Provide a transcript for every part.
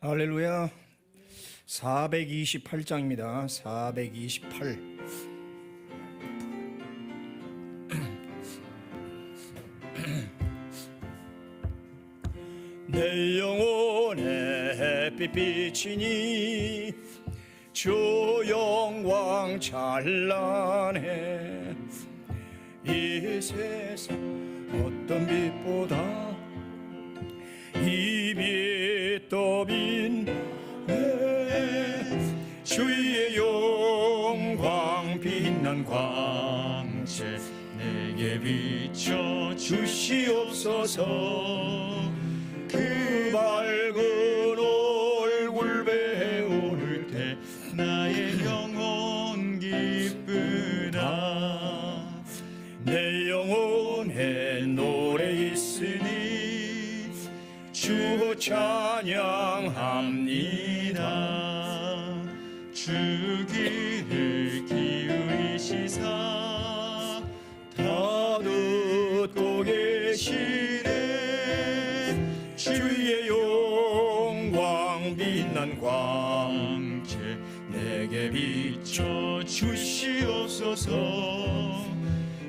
할렐루야. 428장입니다. 428. 내 영혼에 햇빛 비치니 주 영광 찬란해. 이 세상 어떤 빛보다 이 빛 더 빛나네. 주의 영광 빛난 광채 내게 비춰 주시옵소서. 그 밝은 얼굴 배울 때 나의 영혼 기쁘다. 내 영혼에 노래 있으니 주 찬양합니다. 주 귀를 기울이시사 다 듣고 계시네. 주의 영광 빛난 광채 내게 비춰 주시옵소서.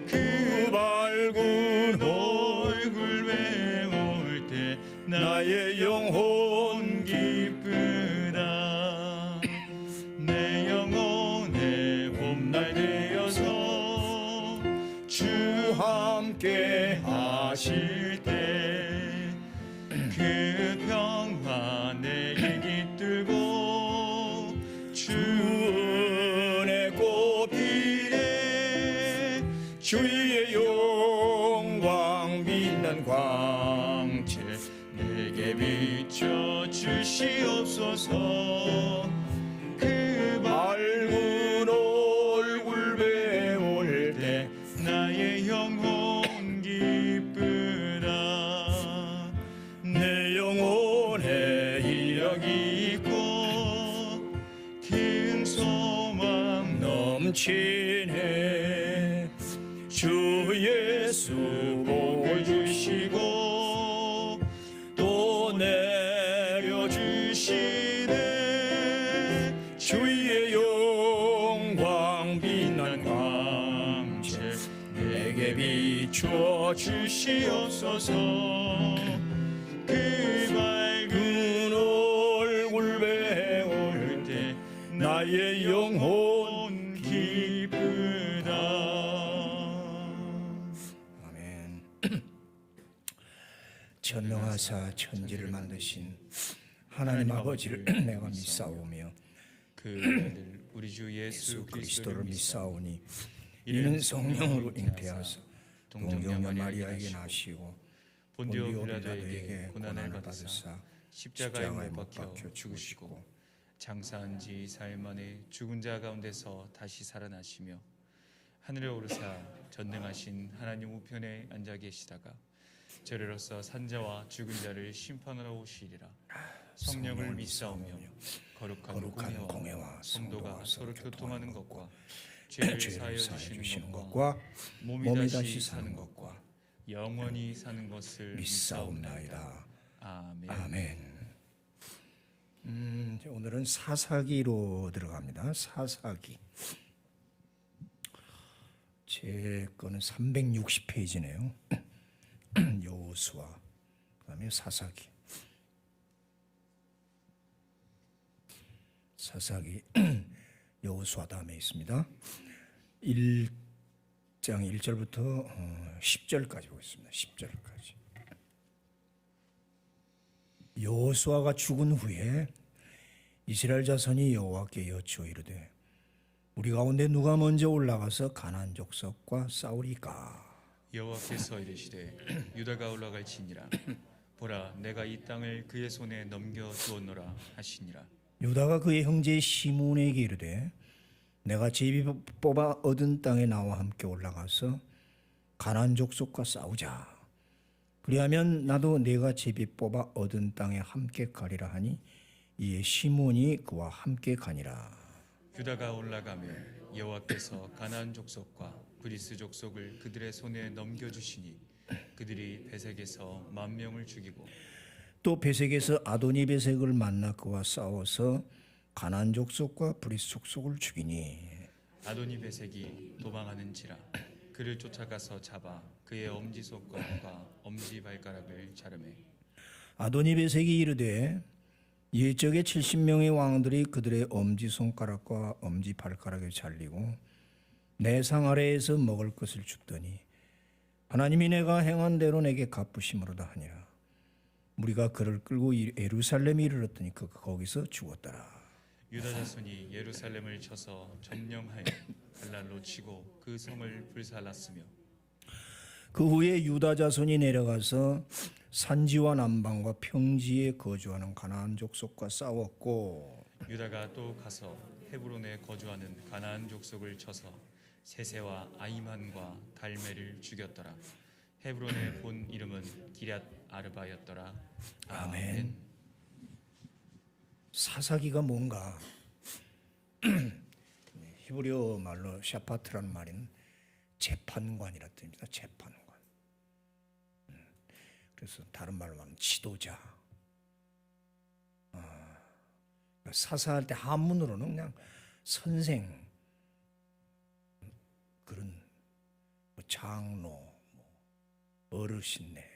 그 밝은 얼굴 배울 때 나의 영혼 기쁘다. 내 영혼의 봄날 되어서 주 함께 하실 때 그 평화 내게 깃들고 주 은혜 꽃피네. 주의 영광 빛난 광채 내게 비춰 주시옵소서. 그 밝은 얼굴 배울 때 나의 영혼 기쁘다. 내 영혼에 이력이 있고 긴 소망 넘치네. 주 예수 복을 주시고 또 내려주시네. 주의 영광 빛난 광채 내게 비춰 주시옵소서. 그 밝은 얼굴 배울 때 나의 영혼 기쁘다. 아멘. 전능하사 천지를 만드신 하나님 아버지를 내가 믿사오며 그 아들 우리 주 예수 그리스도를 믿사오니 이는 성령으로 잉태하사 동정녀 마리아에게 나시고 본디오 빌라도에게 고난을 받으사 십자가에 못 박혀 죽으시고 장사한 지 4일 만에 죽은 자 가운데서 다시 살아나시며 하늘에 오르사 전능하신 하나님 우편에 앉아 계시다가 저리로서 산자와 죽은 자를 심판하러 오시리라. 성령을 믿사오며 거룩한 공회와 성도가 서로 교통하는 것과 죄를 사하여 주시는 것과 몸이 다시 사는 것과 영원히 사는 것을 믿사옵나이다. 아멘. 아멘. 오늘은 사사기로 들어갑니다. 사사기. 제 거는 360페이지네요. 여호수아, 그다음에 사사기. 사사기 여호수아 다음에 있습니다. 1장 1절부터 10절까지 보겠습니다. 10절까지. 여호수아가 죽은 후에 이스라엘 자손이 여호와께 여쭈어 이르되 우리 가운데 누가 먼저 올라가서 가나안 족속과 싸우리까? 여호와께서 이르시되 유다가 올라갈지니라. 보라, 내가 이 땅을 그의 손에 넘겨 주었노라 하시니라. 유다가 그의 형제 시므온에게 이르되 내가 제비 뽑아 얻은 땅에 나와 함께 올라가서 가나안 족속과 싸우자. 그리하면 나도 내가 제비 뽑아 얻은 땅에 함께 가리라 하니 이에 시므온이 그와 함께 가니라. 유다가 올라가며 여호와께서 가나안 족속과 브리스 족속을 그들의 손에 넘겨주시니 그들이 베색에서 10,000명을 죽이고 또 베색에서 아도니 베색을 만나 그와 싸워서 가나안 족속과 브리스 족속을 죽이니 아도니 베색이 도망하는지라 그를 쫓아가서 잡아 그의 엄지 손가락과 엄지 발가락을 자르매 아도니 베색이 이르되 옛적에 70명의 왕들이 그들의 엄지 손가락과 엄지 발가락을 잘리고 내 상 아래에서 먹을 것을 줍더니 하나님이 내가 행한 대로 내게 갚으심으로다 하니라. 우리가 그를 끌고 예루살렘에 이르렀더니 그가 거기서 죽었더라. 유다 자손이 예루살렘을 쳐서 점령하여 갈랄로 치고 그 성을 불살랐으며 그 후에 유다 자손이 내려가서 산지와 남방과 평지에 거주하는 가나안 족속과 싸웠고 유다가 또 가서 헤브론에 거주하는 가나안 족속을 쳐서 세세와 아이만과 달메를 죽였더라. 헤브론의 본 이름은 기럇 아르바였더라. 아멘. 사사기가 뭔가 히브리어 말로 샤파트라는 말인 재판관이라 뜻입니다. 재판관. 그래서 다른 말로 하면 지도자. 사사할 때 한문으로는 그냥 선생, 그런 뭐 장로, 어르신네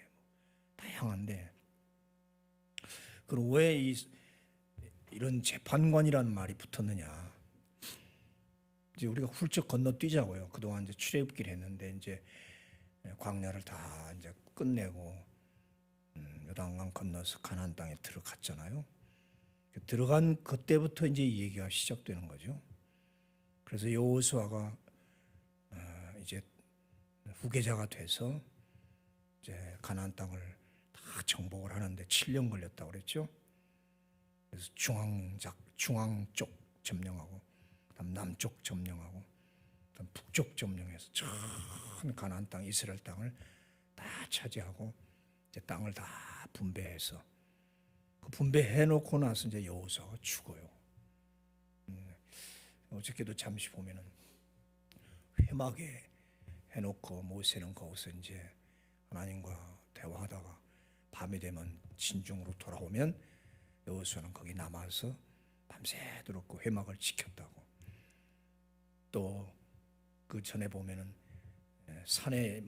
다양한데 그럼 왜 이런 재판관이라는 말이 붙었느냐? 이제 우리가 훌쩍 건너뛰자고요. 그동안 이제 출애굽기를 했는데 이제 광야를 다 이제 끝내고 요단강 건너서 가나안 땅에 들어갔잖아요. 들어간 그때부터 이제 이 얘기가 시작되는 거죠. 그래서 여호수아가 이제 후계자가 돼서 이제 가나안 땅을 다 정복을 하는데 7년 걸렸다고 그랬죠. 그래서 중앙 쪽 점령하고, 그다음 남쪽 점령하고, 그다음 북쪽 점령해서 전 가나안 땅, 이스라엘 땅을 다 차지하고 이제 땅을 다 분배해서 그 분배해놓고 나서 이제 여호수아가 죽어요. 어저께도 잠시 보면은 회막에 해놓고 모세는 거기서 이제 하나님과 대화하다가 밤이 되면 진중으로 돌아오면 여호수아는 거기 남아서 밤새도록 그 회막을 지켰다고. 또 그 전에 보면은 산에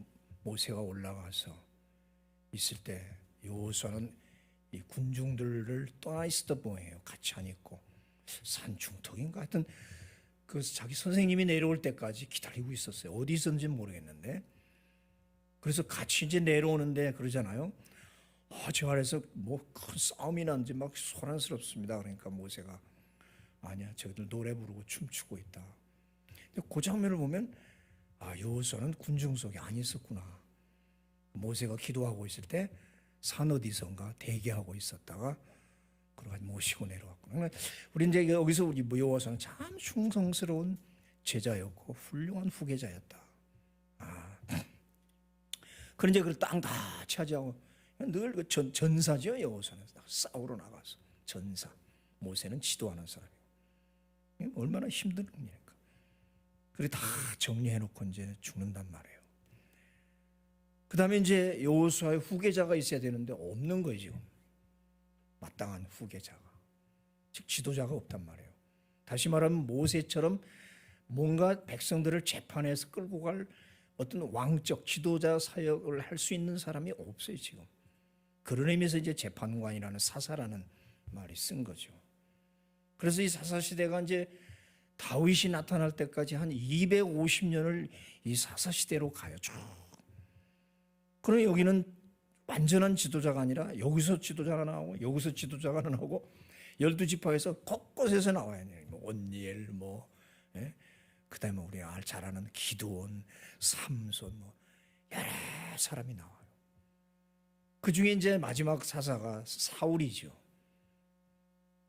모세가 올라가서 있을 때 여호수아는 이 군중들을 떠나 있었던 모양이에요. 같이 안 있고 산 중턱인가 하여튼 그 자기 선생님이 내려올 때까지 기다리고 있었어요. 어디 있었는지 모르겠는데. 그래서 같이 이제 내려오는데 그러잖아요. 저 아래서 뭐 큰 싸움이 난지 막 소란스럽습니다. 그러니까 모세가 아니야, 저희들 노래 부르고 춤추고 있다. 근데 그 장면을 보면 여호수아는 군중 속에 안 있었구나. 모세가 기도하고 있을 때 산 어디선가 대기하고 있었다가 그러고 모시고 내려왔구나. 우리 이제 여기서 우리 여호수아는 참 충성스러운 제자였고 훌륭한 후계자였다. 그런 이제 그 땅 다 차지하고 늘 그 전사죠. 여호수아는 싸우러 나가서 전사. 모세는 지도하는 사람이고 얼마나 힘든 일입니까? 그리고 다 정리해놓고 이제 죽는단 말이에요. 그 다음에 이제 여호수아의 후계자가 있어야 되는데 없는 거예요. 지금 마땅한 후계자가, 즉 지도자가 없단 말이에요. 다시 말하면 모세처럼 뭔가 백성들을 재판에서 끌고 갈 어떤 왕적 지도자 사역을 할 수 있는 사람이 없어요. 지금 그런 의미에서 이제 재판관이라는 사사라는 말이 쓴 거죠. 그래서 이 사사 시대가 이제 다윗이 나타날 때까지 한 250년을 이 사사 시대로 가요. 쭉. 그럼 여기는 완전한 지도자가 아니라 여기서 지도자가 나오고 여기서 지도자가 나오고 12지파에서 곳곳에서 나와야 돼요. 온니엘 그다음에 우리 잘 아는 기드온, 삼손 여러 사람이 나와요. 그 중에 이제 마지막 사사가 사울이죠.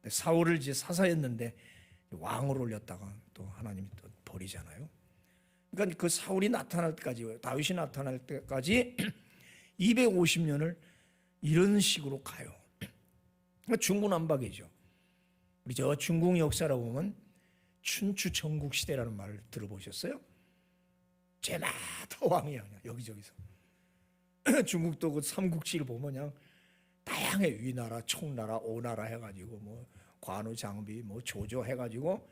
사울을 이제 사사였는데 왕으로 올렸다가 또 하나님이 또 버리잖아요. 그러니까 그 사울이 나타날 때까지, 다윗이 나타날 때까지 250년을 이런 식으로 가요. 그러니까 중구난박이죠. 우리 저 중국 역사라고 보면 춘추 전국 시대라는 말을 들어보셨어요? 제마다 왕이야, 그냥 여기저기서. 중국도 그 삼국지를 보면 그냥 다양해. 위나라, 청나라, 오나라 해가지고 뭐 관우 장비 뭐 조조 해가지고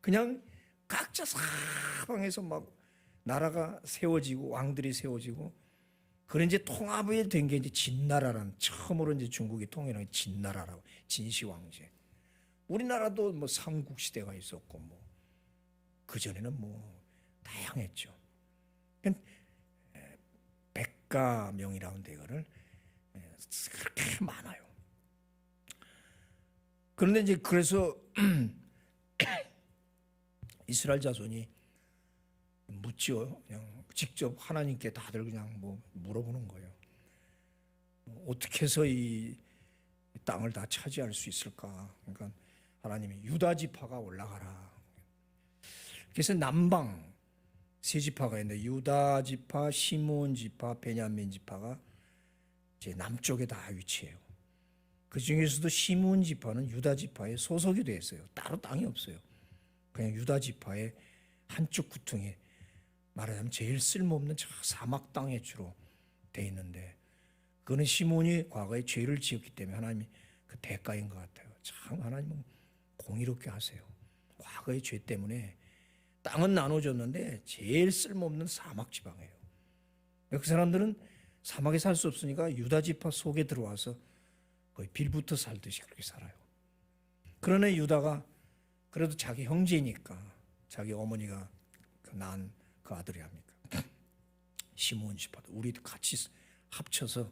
그냥 각자 사방에서 막 나라가 세워지고 왕들이 세워지고, 그런 이제 통합이 된 게 이제 진나라라는, 처음으로 이제 중국이 통일한 게 진나라라고, 진시황제. 우리나라도 뭐 삼국시대가 있었고 뭐 그전에는 뭐 다양했죠. 백가명이라는 데거를 그렇게 많아요. 그런데 이제 그래서 이스라엘 자손이 묻죠. 그냥 직접 하나님께 다들 그냥 뭐 물어보는 거예요. 어떻게 해서 이 땅을 다 차지할 수 있을까? 그러니까 하나님이 유다 지파가 올라가라. 그래서 남방 세 지파가 있는데 유다 지파, 시므온 지파, 베냐민 지파가 이제 남쪽에 다 위치해요. 그 중에서도 시므온 지파는 유다 지파에 소속이 돼 있어요. 따로 땅이 없어요. 그냥 유다 지파의 한쪽 구퉁에, 말하자면 제일 쓸모없는 저 사막 땅에 주로 돼 있는데, 그거는 시므온이 과거에 죄를 지었기 때문에 하나님이 그 대가인 것 같아요. 참 하나님은 공의롭게 하세요. 과거의 죄 때문에 땅은 나눠줬는데 제일 쓸모없는 사막 지방이에요. 그 사람들은 사막에 살 수 없으니까 유다 지파 속에 들어와서 거의 빌부터 살듯이 그렇게 살아요. 그러나 유다가 그래도 자기 형제니까, 자기 어머니가 낳은 그 아들이 합니까? 시므온 지파도 우리도 같이 합쳐서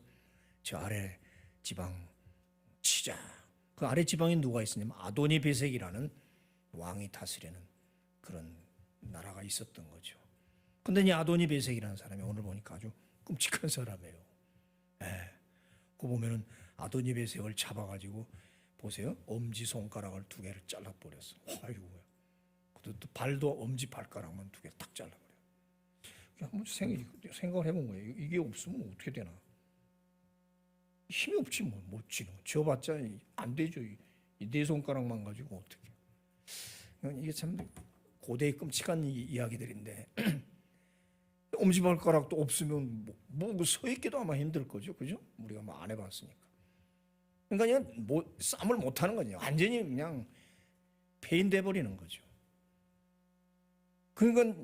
저 아래 지방 치자. 그 아래 지방에 누가 있었냐면 아도니 베색이라는 왕이 다스리는 그런 나라가 있었던 거죠. 근데 이 아도니 베색이라는 사람이 오늘 보니까 아주 끔찍한 사람이에요. 그 보면은 아도니 베색을 잡아가지고 보세요. 엄지 손가락을 2개를 잘라버렸어. 아이고야. 또 발도 엄지 발가락만 2개 딱 잘라버려. 한번 생각을 해본 거예요. 이게 없으면 어떻게 되나? 힘이 없지 뭐, 못 쥐는. 쥐어봤자 안 되죠. 이 네 손가락만 가지고 어떻게? 이게 참 고대의 끔찍한 이야기들인데 엄지발가락도 없으면 뭐 서 있기도 아마 힘들 거죠, 그죠? 우리가 뭐 안 해봤으니까. 그러니까 그냥 뭐 싸움을 못 하는 거죠. 완전히 그냥 폐인돼 버리는 거죠. 그러니까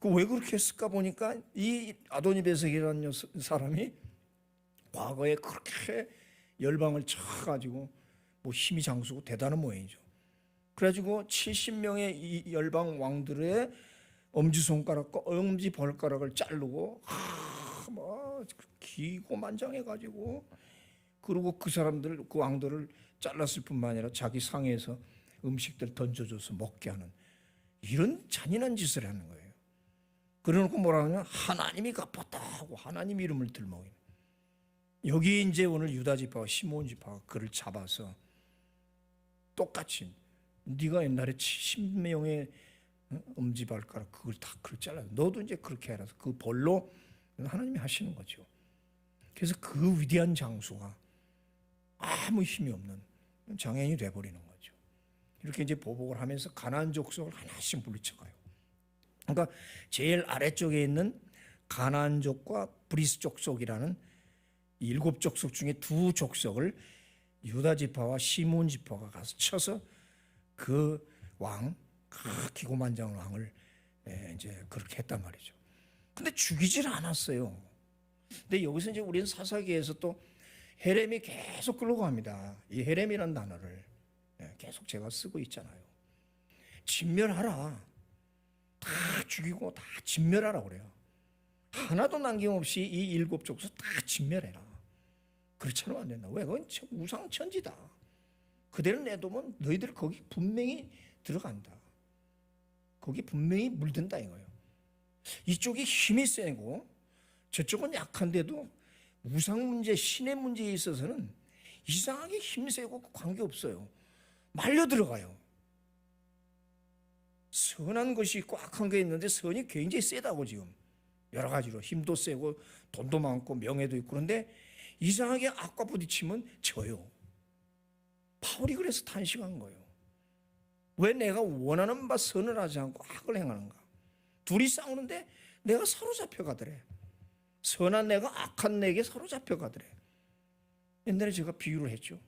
그 왜 그렇게 했을까 보니까 이 아도니베섹이라는 사람이 과거에 그렇게 열방을 쳐가지고 뭐 힘이 장수고 대단한 모양이죠. 그래가지고 70명의 이 열방 왕들의 엄지손가락과 엄지발가락을 자르고 뭐 기고만장해가지고, 그리고 그 사람들, 그 왕들을 잘랐을 뿐만 아니라 자기 상에서 음식들 던져줘서 먹게 하는 이런 잔인한 짓을 하는 거예요. 그래놓고 뭐라 하냐면 하나님이 갚았다 하고 하나님 이름을 들먹이는. 여기 이제 오늘 유다 지파와 시므온 지파가 그를 잡아서 똑같이 네가 옛날에 70명의 엄지발가락 그걸 다 그걸 잘라. 너도 이제 그렇게 해라서 그 벌로 하나님이 하시는 거죠. 그래서 그 위대한 장수가 아무 힘이 없는 장애인이 돼버리는 거죠. 이렇게 이제 보복을 하면서 가나안 족속을 하나씩 물리쳐가요. 그러니까 제일 아래쪽에 있는 가나안족과 브리스 족속이라는 7 족속 중에 2 족속을 유다 지파와 시므온 지파가 가서 쳐서 그 왕, 그 기고만장 왕을 이제 그렇게 했단 말이죠. 근데 죽이질 않았어요. 근데 여기서 이제 우리는 사사기에서 또 헤렘이 계속 끌고 갑니다. 이 헤렘이라는 단어를 계속 제가 쓰고 있잖아요. 진멸하라. 다 죽이고 다 진멸하라 그래요. 하나도 남김없이 이 7 족속 다 진멸해라. 그렇지 않으면 안 된다. 왜? 그건 우상천지다. 그대를 내두면 너희들 거기 분명히 들어간다. 거기 분명히 물든다 이거예요. 이쪽이 힘이 세고 저쪽은 약한데도 우상 문제, 신의 문제에 있어서는 이상하게 힘세고 관계없어요. 말려 들어가요. 선한 것이 있고 악한 게 있는데 선이 굉장히 세다고 지금. 여러 가지로 힘도 세고 돈도 많고 명예도 있고, 그런데 이상하게 악과 부딪히면 져요. 바울이 그래서 탄식한 거예요. 왜 내가 원하는 바 선을 하지 않고 악을 행하는가? 둘이 싸우는데 내가 사로잡혀 가더래. 선한 내가 악한 내게 사로잡혀 가더래. 옛날에 제가 비유를 했죠.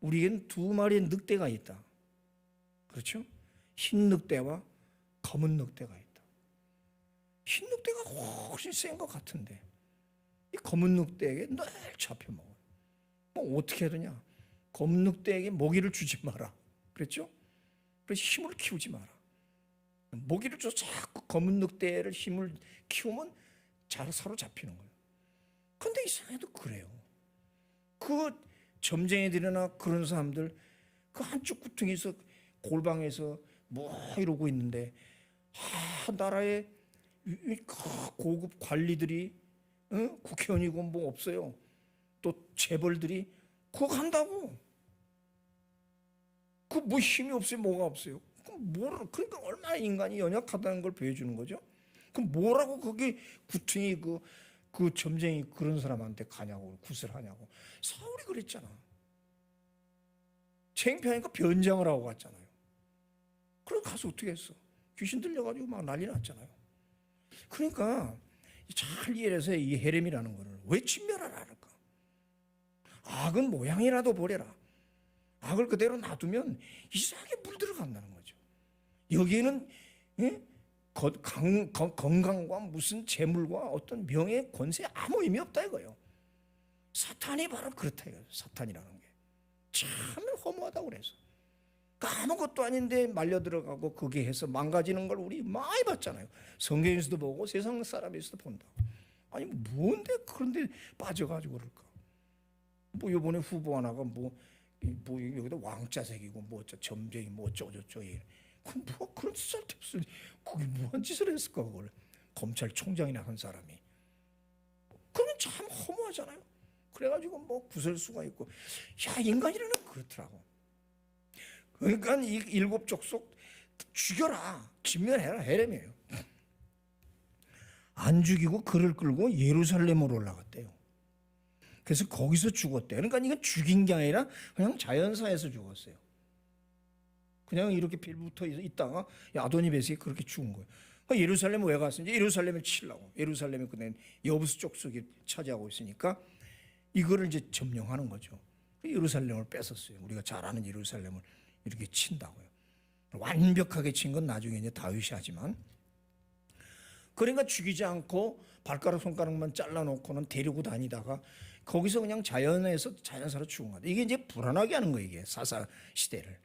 우리에겐 두 마리의 늑대가 있다. 그렇죠? 흰 늑대와 검은 늑대가 있다. 흰 늑대가 훨씬 센 것 같은데 이 검은 늑대에게 늘 잡혀 먹어요. 뭐 어떻게 해야 되냐? 검은 늑대에게 먹이를 주지 마라. 그랬죠? 그래서 힘을 키우지 마라. 먹이를 줘서 자꾸 검은 늑대를 힘을 키우면 잘 사로잡히는 거예요. 근데 이상해도 그래요. 그 점쟁이들이나 그런 사람들 그 한쪽 구퉁이에서 골방에서 뭐 이러고 있는데 나라의 고급 관리들이 국회의원이고 뭐 없어요. 또 재벌들이 그거 한다고. 그 뭐 힘이 없어요, 뭐가 없어요. 그러니까 얼마나 인간이 연약하다는 걸 보여주는 거죠. 그럼 뭐라고 거기 구퉁이 그 점쟁이 그런 사람한테 가냐고 굿을 하냐고. 사울이 그랬잖아. 창피하니까 변장을 하고 갔잖아요. 그럼 가서 어떻게 했어? 귀신 들려가지고 막 난리 났잖아요. 그러니까 잘 이해해서 이 헤렘이라는 거를 왜 진멸하라 할까? 악은 모양이라도 버려라. 악을 그대로 놔두면 이상하게 물들어간다는 거죠. 여기에는 건강과 무슨 재물과 어떤 명예, 권세 아무 의미 없다 이거예요. 사탄이 바로 그렇다 이거예요. 사탄이라는 게 참 허무하다고 그래서 아무것도 아닌데 말려 들어가고 그게 해서 망가지는 걸 우리 많이 봤잖아요. 성경에서도 보고 세상 사람에서도 본다고. 아니 뭔데 그런데 빠져가지고 그럴까? 뭐 이번에 후보 하나가 뭐 여기다 왕자 새기고 뭐 점쟁이 뭐 어쩌고저쩌고 뭐 그런 쓸데없이 그게 무한 짓을 했을까 그걸 검찰총장이나 한 사람이. 그러면 참 허무하잖아요. 그래가지고 뭐 구설수가 있고 야 인간이라는 그렇더라고. 그러니까 이 일곱 족속 죽여라 진멸해라 헤렘이에요. 안 죽이고 그를 끌고 예루살렘으로 올라갔대요. 그래서 거기서 죽었대요. 그러니까 이건 죽인 게 아니라 그냥 자연사에서 죽었어요. 그냥 이렇게 빌붙어 있다가 아도니베섹이 그렇게 죽은 거예요. 예루살렘 왜 갔는지 예루살렘을 치려고. 예루살렘에 그냥 여부수 족속이 차지하고 있으니까 이거를 이제 점령하는 거죠. 예루살렘을 뺏었어요. 우리가 잘 아는 예루살렘을 이렇게 친다고요. 완벽하게 친 건 나중에 이제 다윗이 하지만 그러니까 죽이지 않고 발가락 손가락만 잘라놓고는 데리고 다니다가 거기서 그냥 자연사로 죽은 거다. 이게 이제 불안하게 하는 거예요. 이게 사사 시대를.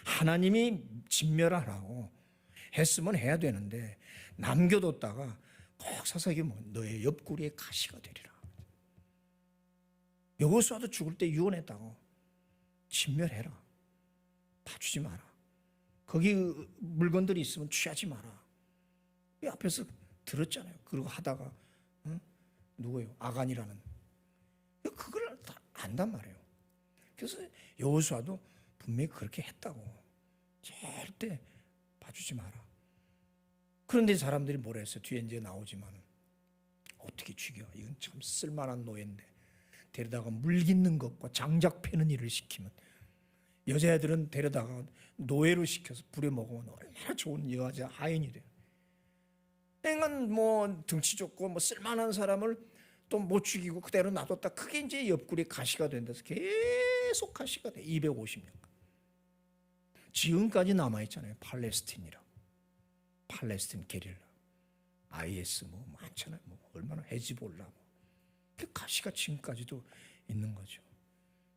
하나님이 진멸하라고 했으면 해야 되는데 남겨뒀다가 꼭 사사에게 뭐 너의 옆구리에 가시가 되리라. 여호수아도 죽을 때 유언했다고. 진멸해라. 봐주지 마라. 거기 물건들이 있으면 취하지 마라. 이 앞에서 들었잖아요. 그리고 하다가 누구예요? 아간이라는. 그걸 다 안단 말이에요. 그래서 여호수아도 분명히 그렇게 했다고. 절대 봐주지 마라. 그런데 사람들이 뭐라 했어요? 뒤에 이제 나오지만 어떻게 죽여? 이건 참 쓸만한 노예인데 데려다가 물 깃는 것과 장작 패는 일을 시키면 여자애들은 데려다가 노예로 시켜서 부려먹으면 얼마나 좋은 여자 하인이 돼요. 그러니까 뭐 등치 좋고 뭐 쓸만한 사람을 또 못 죽이고 그대로 놔뒀다. 그게 이제 옆구리에 가시가 된다서 계속 가시가 돼. 250년. 지금까지 남아있잖아요. 팔레스틴이라. 팔레스틴 게릴라. IS 뭐 많잖아요. 뭐 얼마나 헤즈볼라 뭐. 그 가시가 지금까지도 있는 거죠.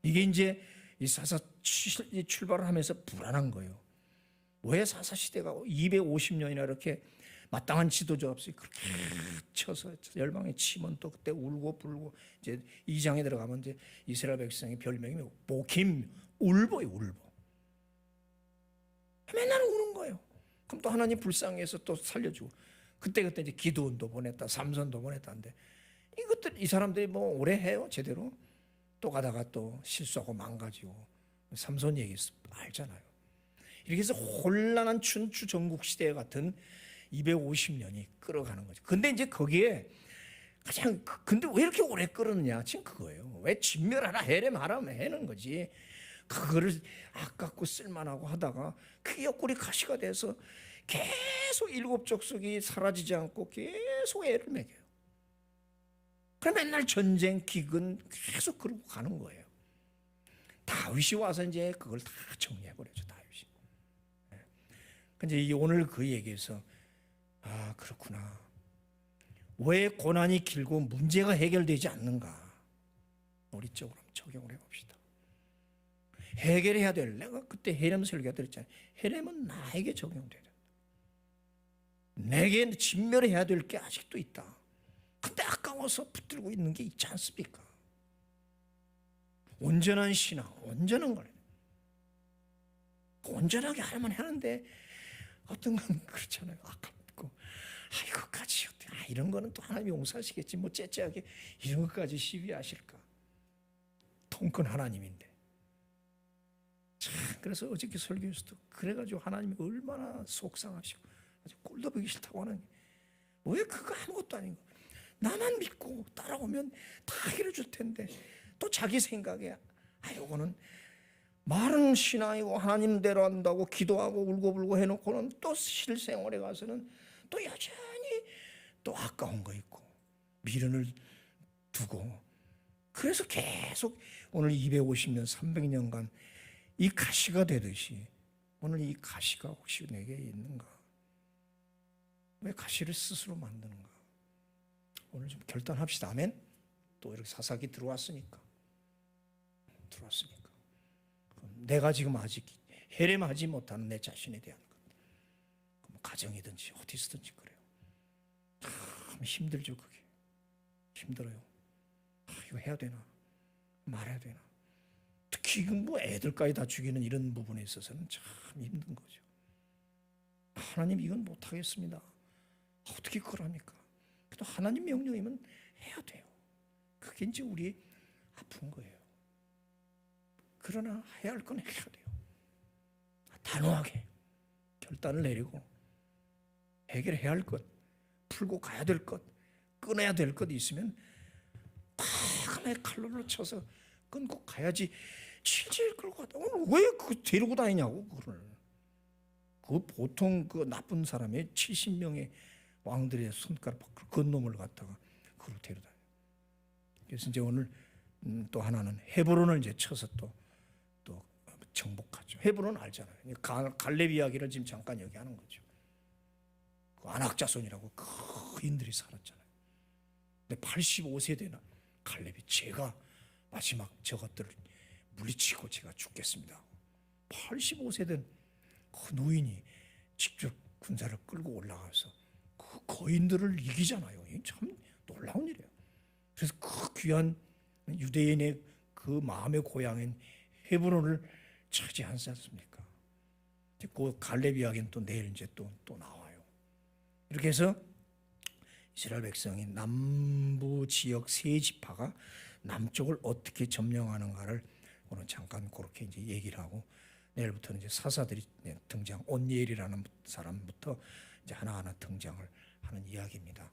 이게 이제 이 사사 출발을 하면서 불안한 거예요. 왜 사사 시대가 250년이나 이렇게 마땅한 지도자 없이 그렇게 쳐서 열방에 치면 또 그때 울고 불고 이제 2장에 들어가면 이제 이스라엘 백성의 별명이 보킴 울보예요. 울보. 맨날 우는 거예요. 그럼 또 하나님 불쌍해서 또 살려주고 그때 이제 기드온도 보냈다, 삼손도 보냈다는데 이것들 이 사람들이 뭐 오래 해요 제대로. 또 가다가 또 실수하고 망가지고 삼손 얘기 알잖아요. 이렇게 해서 혼란한 춘추 전국 시대 같은 250년이 끌어가는 거죠. 근데 이제 거기에 가장 근데 왜 이렇게 오래 끌었냐? 지금 그거예요. 왜 진멸하라 헤렘하라 해는 거지. 그거를 아깝고 쓸만하고 하다가 그 옆구리 가시가 돼서 계속 일곱 족속이 사라지지 않고 계속 애를 먹여요. 그럼 맨날 전쟁, 기근 계속 그러고 가는 거예요. 다윗이 와서 이제 그걸 다 정리해버렸죠, 다윗이. 근데 오늘 그 얘기에서, 아, 그렇구나. 왜 고난이 길고 문제가 해결되지 않는가? 우리 쪽으로 적용을 해봅시다. 해결해야 될, 내가 그때 헤렘 설교가 들었잖아요. 헤렘은 나에게 적용돼야 된다. 내게 진멸해야 될 게 아직도 있다. 근데 아까워서 붙들고 있는 게 있지 않습니까? 온전한 신앙, 온전한 거예요. 온전하게 하려면 하는데 어떤 건 그렇잖아요. 아깝고, 이거까지 이런 거는 또 하나님 용서하시겠지. 뭐 째째하게 이런 것까지 시비하실까? 통큰 하나님인데. 참, 그래서 어저께 설교에서도 그래가지고 하나님이 얼마나 속상하시고 아주 꼴도 보기 싫다고 하는 게, 왜 그거 아무것도 아닌 거, 나만 믿고 따라오면 다 해결해줄 텐데 또 자기 생각에 요거는 말은 신앙이고 하나님대로 한다고 기도하고 울고불고 해놓고는 또 실생활에 가서는 또 여전히 또 아까운 거 있고 미련을 두고, 그래서 계속 오늘 250년 300년간 이 가시가 되듯이 오늘 이 가시가 혹시 내게 있는가? 왜 가시를 스스로 만드는가? 오늘 좀 결단합시다. 아멘. 또 이렇게 사사기 들어왔으니까 내가 지금 아직 해рем하지 못하는 내 자신에 대한 것, 뭐 가정이든지 어디서든지 그래요. 참 힘들죠. 그게 힘들어요. 이거 해야 되나 말해야 되나. 특히 뭐 애들까지 다 죽이는 이런 부분에 있어서는 참 힘든 거죠. 하나님 이건 못하겠습니다. 어떻게 그걸 합니까? 그래도 하나님 명령이면 해야 돼요. 그게 이제 우리 아픈 거예요. 그러나 해야 할 건 해야 돼요. 단호하게 결단을 내리고 해결해야 할 것, 풀고 가야 될 것, 끊어야 될 것 있으면 하나의 칼로를 쳐서 끊고 가야지. 질질 끌고 가다 오늘 왜 그 데리고 다니냐고. 그걸 그 보통 그 나쁜 사람의 70명의 왕들의 손가락 그 놈을 갖다가 그걸 데려다녀. 그래서 이제 오늘 또 하나는 헤브론을 이제 쳐서 또 정복하죠. 헤브론 알잖아요. 갈렙 이야기를 지금 잠깐 얘기하는 거죠. 그 안악자손이라고 그인들이 살았잖아요. 근데 85세대나 갈렙이 제가 마지막 저것들을 물리치고 제가 죽겠습니다. 85세된 그 노인이 직접 군사를 끌고 올라가서 그 거인들을 이기잖아요. 참 놀라운 일이에요. 그래서 그 귀한 유대인의 그 마음의 고향인 헤브론을 차지하지 않습니까? 그 갈렙 이야기는 또 내일 이제 또 나와요. 이렇게 해서 이스라엘 백성이 남부 지역 세 지파가 남쪽을 어떻게 점령하는가를 오늘 잠깐 그렇게 이제 얘기를 하고, 내일부터는 이제 사사들이 등장, 온니엘이라는 사람부터 이제 하나하나 등장을 하는 이야기입니다.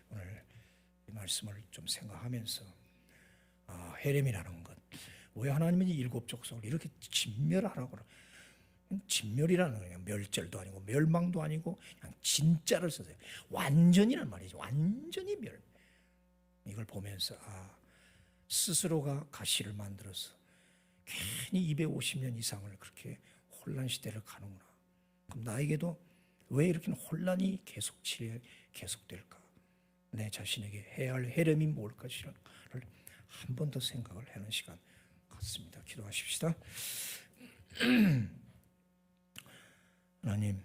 오늘 이 말씀을 좀 생각하면서 헤렘이라는 것, 왜 하나님은 일곱 족속을 이렇게 진멸하라고 그래? 진멸이라는 그냥 멸절도 아니고 멸망도 아니고 그냥 진짜를 써서 완전이란 말이죠. 완전히 멸. 이걸 보면서 스스로가 가시를 만들어서 괜히 250년 이상을 그렇게 혼란 시대를 가는구나. 그럼 나에게도 왜 이렇게 혼란이 계속될까? 내 자신에게 해야 할 헤렘이 뭘까? 를 한 번 더 생각을 하는 시간 같습니다. 기도하십시다. 하나님,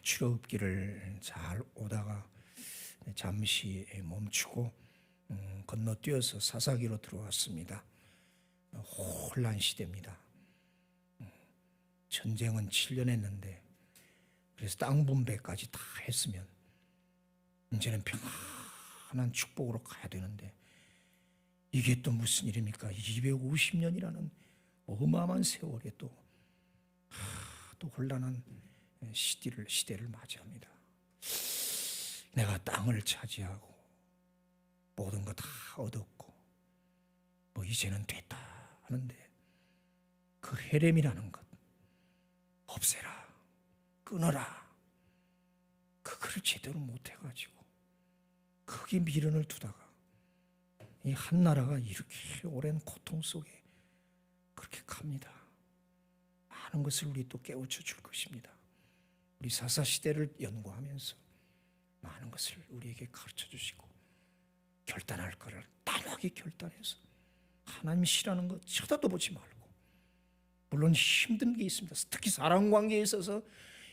출애굽기를 잘 오다가 잠시 멈추고 건너뛰어서 사사기로 들어왔습니다. 혼란 시대입니다. 전쟁은 7년 했는데, 그래서 땅 분배까지 다 했으면 이제는 평안한 축복으로 가야 되는데, 이게 또 무슨 일입니까? 250년이라는 어마어마한 세월에 또 혼란한 시대를 맞이합니다. 내가 땅을 차지하고 모든 거 다 얻었고 뭐 이제는 됐다 하는데, 그 헤렘이라는 것 없애라, 끊어라, 그거를 제대로 못해가지고 거기 미련을 두다가 이 한 나라가 이렇게 오랜 고통 속에 그렇게 갑니다. 많은 것을 우리 또 깨우쳐 줄 것입니다. 우리 사사시대를 연구하면서 많은 것을 우리에게 가르쳐 주시고 결단할 것을 단호하게 결단해서 하나님이시라는 것 쳐다도 보지 말고, 물론 힘든 게 있습니다. 특히 사람 관계에 있어서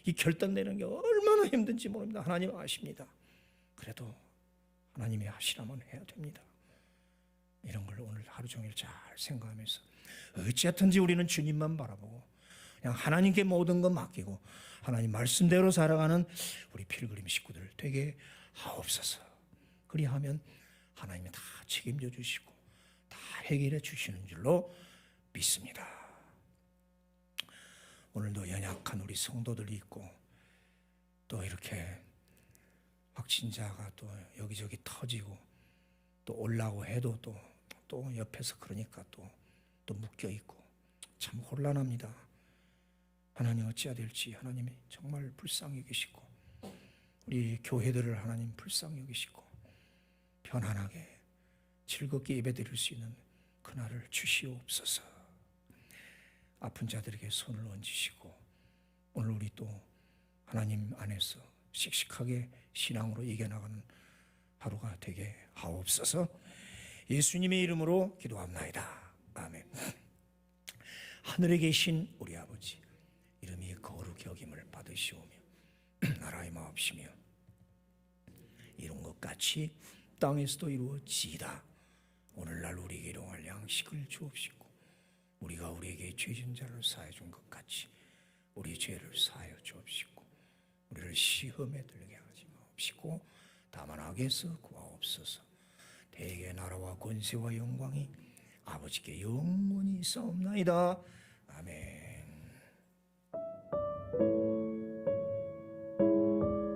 이 결단되는 게 얼마나 힘든지 모릅니다. 하나님 아십니다. 그래도 하나님이 하시라면 해야 됩니다. 이런 걸 오늘 하루 종일 잘 생각하면서 어찌하든지 우리는 주님만 바라보고 그냥 하나님께 모든 것 맡기고 하나님 말씀대로 살아가는 우리 필그림 식구들 되게 하옵소서. 그리하면 하나님이 다 책임져 주시고 다 해결해 주시는 줄로 믿습니다. 오늘도 연약한 우리 성도들이 있고 또 이렇게 확진자가 또 여기저기 터지고 또 올라고 해도 또 옆에서 그러니까 또 묶여 있고 참 혼란합니다. 하나님 어찌해야 될지 하나님이 정말 불쌍히 여기시고 우리 교회들을 하나님 불쌍히 여기시고 편안하게 즐겁게 예배드릴 수 있는 그날을 주시옵소서. 아픈 자들에게 손을 얹으시고 오늘 우리 또 하나님 안에서 씩씩하게 신앙으로 이겨나가는 하루가 되게 하옵소서. 예수님의 이름으로 기도합나이다. 아멘. 하늘에 계신 우리 아버지, 이름이 거룩히 여김을 받으시오며 나라의 마옵시며 이룬 것 같이 땅에서도 이루어지이다. 오늘날 우리에게 일용할 양식을 주옵시고 우리가 우리에게 죄진 자를 사해 준 것 같이 우리 죄를 사하여 주옵시고 우리를 시험에 들게 하지 마옵시고 다만 악에서 구하옵소서. 대개 나라와 권세와 영광이 아버지께 영원히 있사옵나이다. 아멘.